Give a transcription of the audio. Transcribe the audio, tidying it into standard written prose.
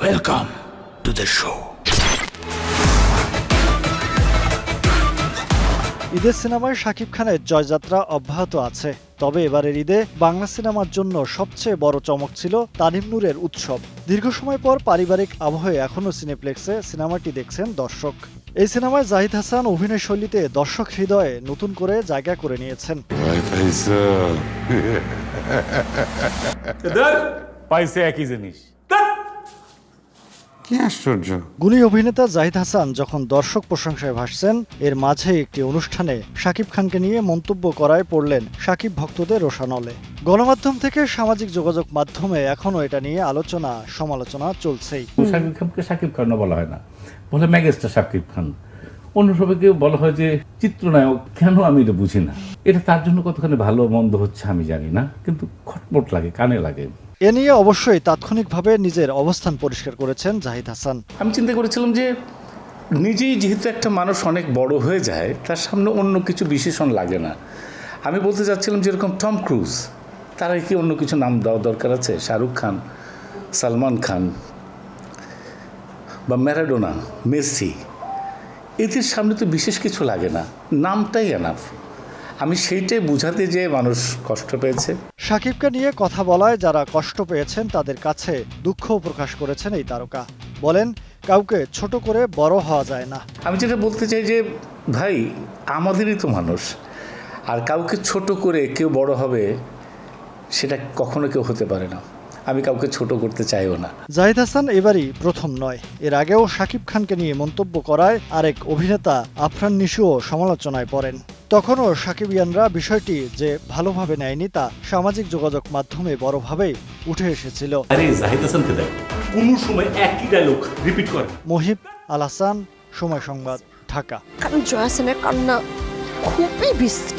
Welcome to the show. ঈদের সিনেমায় শাকিব খানের জয়যাত্রা অব্যাহত আছে। তবে এবারের ঈদে বাংলা সিনেমার জন্য সবচেয়ে বড় চমক ছিল তানিম নূরের উৎসব। দীর্ঘ সময় পর পারিবারিক আবহে এখনও সিনেপ্লেক্সে সিনেমাটি দেখছেন দর্শক। এই সিনেমায় জাহিদ হাসান অভিনয় শৈলীতে দর্শক হৃদয়ে নতুন করে জায়গা করে নিয়েছেন। পাইছে একই জিনিস। কি আশ্চর্য! গুণী অভিনেতা জাহিদ হাসান যখন দর্শক প্রশংসায় ভাসছেন, এর মাঝে একটি অনুষ্ঠানে শাকিব খানকে নিয়ে মন্তব্য করায় পড়লেন শাকিব ভক্তদের রোষানলে। গণমাধ্যম থেকে সামাজিক যোগাযোগ মাধ্যমে এখনও এটা নিয়ে আলোচনা সমালোচনা চলছেই। শাকিব খানকে শাকিব খান বলা হয় না, বলে ম্যাগেস্টার শাকিব খান। অন্য সবাইকে বলা হয় যে চিত্রনায়ক। কেন আমি এটা বুঝি না। এটা তার জন্য কতখানি ভালো মন্দ হচ্ছে আমি জানি না, কিন্তু খটমট লাগে, কানে লাগে। এ নিয়ে অবশ্যই তাৎক্ষণিকভাবে নিজের অবস্থান পরিষ্কার করেছেন জাহিদ হাসান। আমি চিন্তা করেছিলাম যে নিজেই যেহেতু একটা মানুষ অনেক বড় হয়ে যায়, তার সামনে অন্য কিছু বিশেষণ লাগে না। আমি বলতে চাচ্ছিলাম যেরকম টম ক্রুজ, তারা কি অন্য কিছু নাম দেওয়া দরকার আছে? শাহরুখ খান, সালমান খান বা ম্যারাডোনা, মেসি, এদের সামনে তো বিশেষ কিছু লাগে না, নামটাই এনাফ। আমি সেইটাই বুঝাতে যেয়ে মানুষ কষ্ট পেয়েছে। শাকিবকে নিয়ে কথা বলায় যারা কষ্ট পেয়েছেন তাদের কাছে দুঃখ প্রকাশ করেছেন এই তারকা। বলেন, কাউকে ছোট করে বড় হওয়া যায় না। আমি যেটা বলতে চাই যে ভাই, আমাদেরই তো মানুষ, আর কাউকে ছোট করে কেউ বড় হবে সেটা কখনো কেউ হতে পারে না। আমি কাউকে ছোট করতে চাইও না। জাহিদ হাসান এবারই প্রথম নয়, এর আগেও শাকিব খানকে নিয়ে মন্তব্য করায় আরেক অভিনেতা আফরান নিশুও সমালোচনায় পড়েন। তখনও শাকিবিয়ানরা বিষয়টি যে ভালোভাবে নেয়নি তা সামাজিক যোগাযোগ মাধ্যমে বড়ভাবেই উঠে এসেছিল। আরে জাহিদ হাসানকে দেখ, কোনো সময় একই ডায়লগ রিপিট করে। মহিব আল হাসান, সময় সংবাদ, ঢাকা। কারণ জয়াসনের কান্না খুবই বিশ্রী।